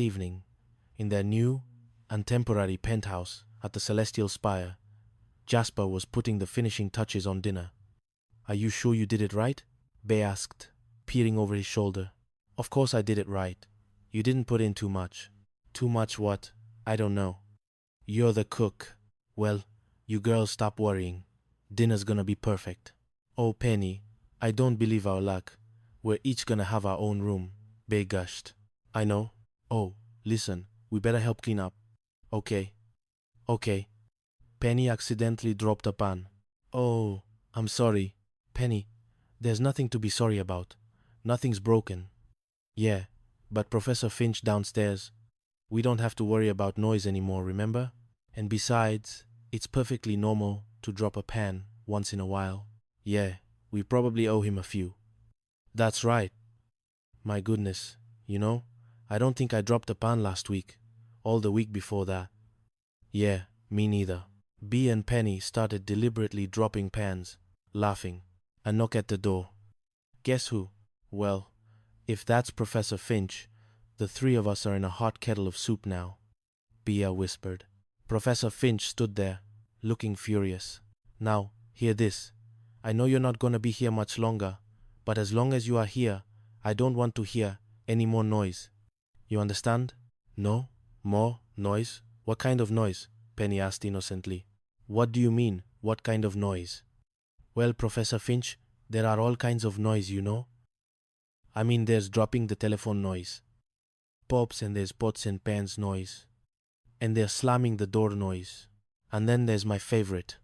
Evening, in their new and temporary penthouse at the Celestial Spire, Jasper was putting the finishing touches on dinner. "Are you sure you did it right?" Bay asked, peering over his shoulder. "Of course I did it right. You didn't put in too much." "Too much what? I don't know." "You're the cook." "Well, you girls stop worrying. Dinner's gonna be perfect." "Oh, Penny, I don't believe our luck. We're each gonna have our own room," Bay gushed. "I know. Oh, listen, we better help clean up." "Okay." "Okay." Penny accidentally dropped a pan. "Oh, I'm sorry." "Penny, there's nothing to be sorry about. Nothing's broken." "Yeah, but Professor Finch downstairs. We don't have to worry about noise anymore, remember? And besides, it's perfectly normal to drop a pan once in a while." "Yeah, we probably owe him a few." "That's right." "My goodness, I don't think I dropped a pan last week, all the week before that." "Yeah, me neither." Bee and Penny started deliberately dropping pans, laughing. A knock at the door. "Guess who?" "Well, if that's Professor Finch, the three of us are in a hot kettle of soup now," Bea whispered. Professor Finch stood there, looking furious. "Now, hear this. I know you're not going to be here much longer, but as long as you are here, I don't want to hear any more noise. You understand?" "No? More noise? What kind of noise?" Penny asked innocently. "What do you mean, what kind of noise?" "Well, Professor Finch, there are all kinds of noise, you know. I mean, there's dropping the telephone noise, pops, and there's pots and pans noise, and there's slamming the door noise. And then there's my favorite,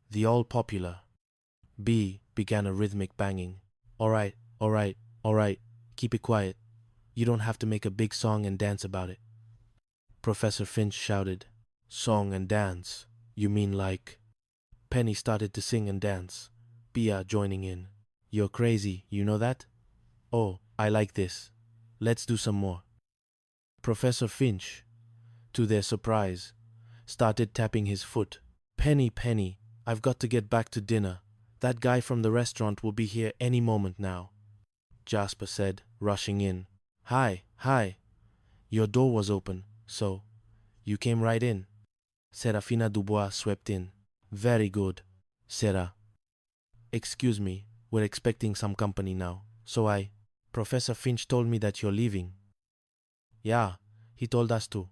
the all-popular." B began a rhythmic banging. All right, all right, all right, keep it quiet. You don't have to make a big song and dance about it," Professor Finch shouted. "Song and dance? You mean like—" Penny started to sing and dance, Bea joining in. "You're crazy, you know that?" "Oh, I like this. Let's do some more." Professor Finch, to their surprise, started tapping his foot. "Penny, Penny, I've got to get back to dinner. That guy from the restaurant will be here any moment now," Jasper said, rushing in. Hi. Your door was open, so you came right in." Serafina Dubois swept in. "Very good, Sarah. Excuse me, we're expecting some company now, so Professor Finch told me that you're leaving." "Yeah, he told us to.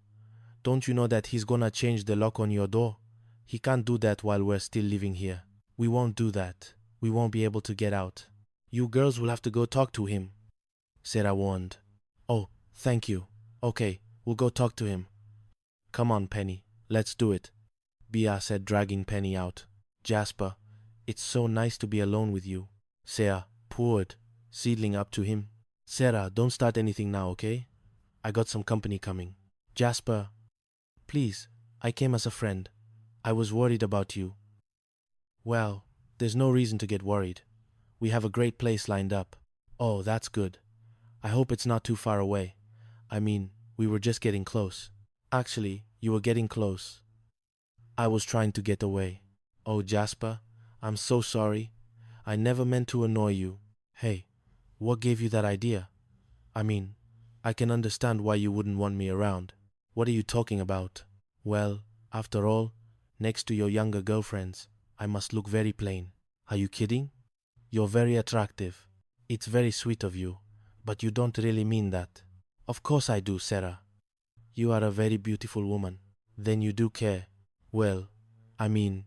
Don't you know that he's gonna change the lock on your door? He can't do that while we're still living here." "We won't do that. We won't be able to get out. You girls will have to go talk to him," Sarah warned. "Oh, thank you. Okay, we'll go talk to him." "Come on, Penny, let's do it," Bea said, dragging Penny out. "Jasper, it's so nice to be alone with you," Sarah poured, sidling up to him. "Sarah, don't start anything now, okay? I got some company coming." "Jasper, please, I came as a friend. I was worried about you." "Well, there's no reason to get worried. We have a great place lined up." "Oh, that's good. I hope it's not too far away. I mean, we were just getting close." "Actually, you were getting close. I was trying to get away." "Oh, Jasper, I'm so sorry. I never meant to annoy you." "Hey, what gave you that idea? I mean, I can understand why you wouldn't want me around." "What are you talking about?" "Well, after all, next to your younger girlfriends, I must look very plain." "Are you kidding? You're very attractive. It's very sweet of you, but you don't really mean that." "Of course I do, Sarah. You are a very beautiful woman." "Then you do care." "Well, I mean,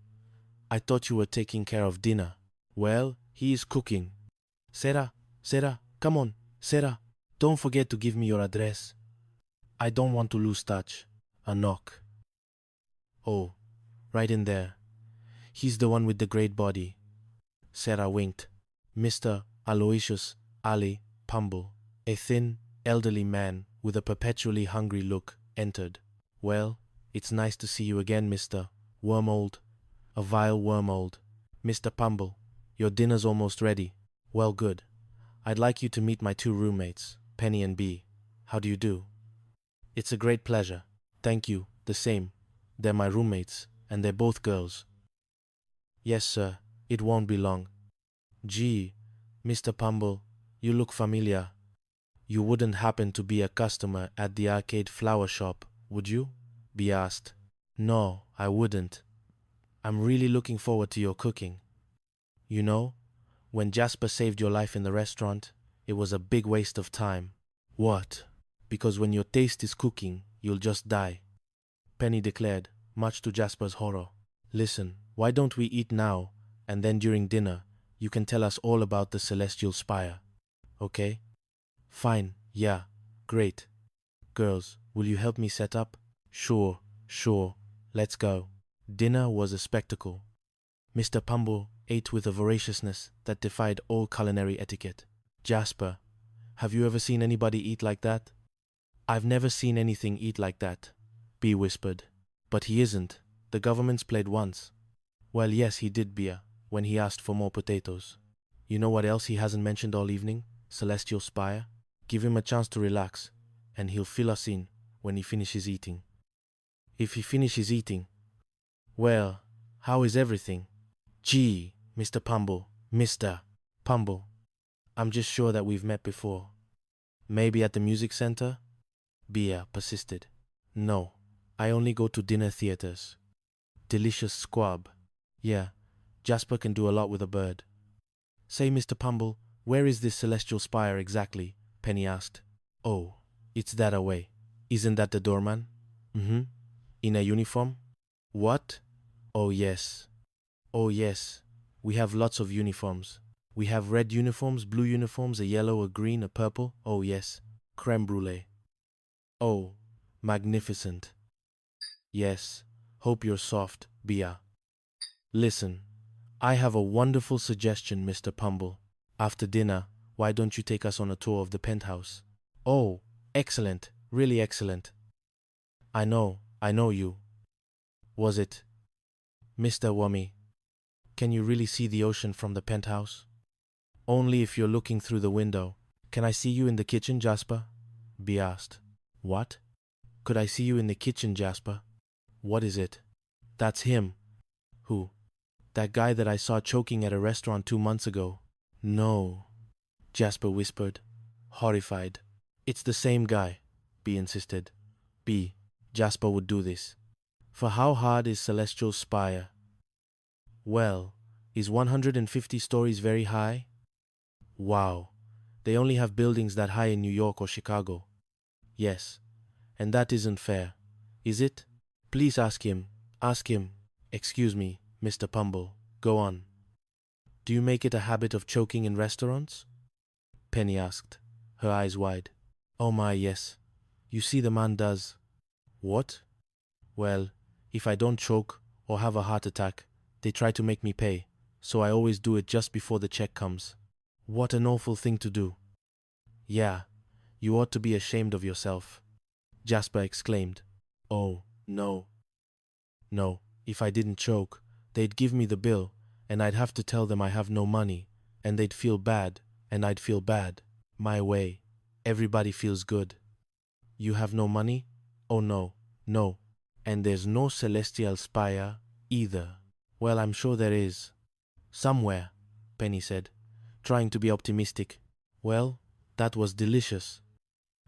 I thought you were taking care of dinner." "Well, he is cooking." Sarah, come on, Sarah, don't forget to give me your address. I don't want to lose touch." A knock. "Oh, right in there. He's the one with the great body." Sarah winked. Mr. Aloysius Ali Pumble, a thin, elderly man with a perpetually hungry look, entered. "Well, it's nice to see you again, Mr. Wormold. A vile wormold. Mr. Pumble, your dinner's almost ready." "Well, good. I'd like you to meet my two roommates, Penny and Bee. How do you do?" "It's a great pleasure." "Thank you, the same. They're my roommates, and they're both girls." "Yes, sir. It won't be long." "Gee, Mr. Pumble, you look familiar." You wouldn't happen to be a customer at the arcade flower shop, would you? B asked. No, I wouldn't. I'm really looking forward to your cooking. You know, when Jasper saved your life in the restaurant, it was a big waste of time. What? Because when your taste is cooking, you'll just die, Penny declared, much to Jasper's horror. Listen, why don't we eat now, and then during dinner, you can tell us all about the Celestial Spire, okay? Fine, yeah, great. Girls, will you help me set up? Sure, let's go. Dinner was a spectacle. Mr. Pumble ate with a voraciousness that defied all culinary etiquette. Jasper, have you ever seen anybody eat like that? I've never seen anything eat like that, B whispered. But he isn't. The government's played once. Well, yes, he did, Bea, when he asked for more potatoes. You know what else he hasn't mentioned all evening? Celestial Spire. Give him a chance to relax, and he'll fill us in when he finishes eating. If he finishes eating, well, how is everything? Gee, Mr. Pumble, Mr. Pumble, I'm just sure that we've met before. Maybe at the music center? Bea persisted. No, I only go to dinner theaters. Delicious squab. Yeah, Jasper can do a lot with a bird. Say, Mr. Pumble, where is this Celestial Spire exactly? Penny asked. Oh, it's that away. Isn't that the doorman? Mm-hmm. In a uniform? What? Oh yes. Oh yes. We have lots of uniforms. We have red uniforms, blue uniforms, a yellow, a green, a purple. Oh yes. Creme brulee. Oh, magnificent. Yes. Hope you're soft, Bea. Listen, I have a wonderful suggestion, Mr. Pumble. After dinner, why don't you take us on a tour of the penthouse? Oh, excellent. Really excellent. I know you. Was it? Mr. Wummy, can you really see the ocean from the penthouse? Only if you're looking through the window. Can I see you in the kitchen, Jasper? Bea asked. What? Could I see you in the kitchen, Jasper? What is it? That's him. Who? That guy that I saw choking at a restaurant 2 months ago. No, Jasper whispered, horrified. It's the same guy, Bea insisted. Bea, Jasper would do this. For how hard is Celestial Spire? Well, is 150 stories very high? Wow, they only have buildings that high in New York or Chicago. Yes, and that isn't fair, is it? Please ask him. Excuse me, Mr. Pumble, go on. Do you make it a habit of choking in restaurants? Penny asked, her eyes wide. Oh my, yes. You see, the man does. What? Well, if I don't choke or have a heart attack, they try to make me pay, so I always do it just before the check comes. What an awful thing to do. Yeah, you ought to be ashamed of yourself, Jasper exclaimed. Oh, no. No, if I didn't choke, they'd give me the bill, and I'd have to tell them I have no money, and they'd feel bad, and I'd feel bad. My way. Everybody feels good. You have no money? Oh no. And there's no Celestial Spire either. Well, I'm sure there is. Somewhere, Penny said, trying to be optimistic. Well, that was delicious.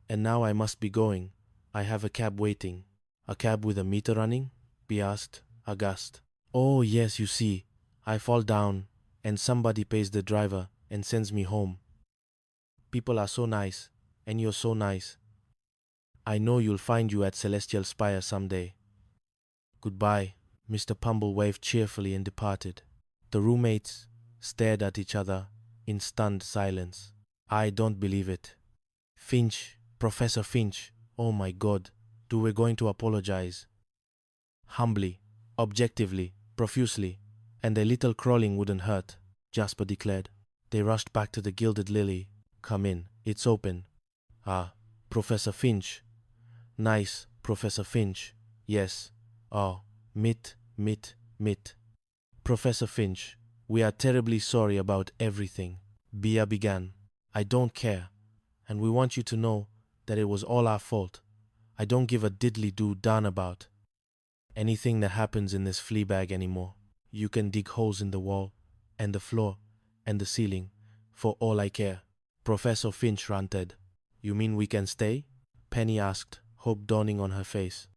And now I must be going. I have a cab waiting. A cab with a meter running? Bea asked, aghast. Oh yes, you see, I fall down, and somebody pays the driver and sends me home. People are so nice, and you're so nice. I know you'll find you at Celestial Spire someday. Goodbye. Mr. Pumble waved cheerfully and departed. The roommates stared at each other in stunned silence. I don't believe it. Finch, Professor Finch, oh my God, do we going to apologize? Humbly, objectively, profusely, and a little crawling wouldn't hurt, Jasper declared. They rushed back to the Gilded Lily. Come in, it's open. Ah, Professor Finch. Nice, Professor Finch. Yes. Oh, meet. Professor Finch, we are terribly sorry about everything. Bea began. I don't care, and we want you to know that it was all our fault. I don't give a diddly-do darn about anything that happens in this flea bag anymore. You can dig holes in the wall, and the floor, and the ceiling, for all I care. Professor Finch ranted. You mean we can stay? Penny asked, hope dawning on her face.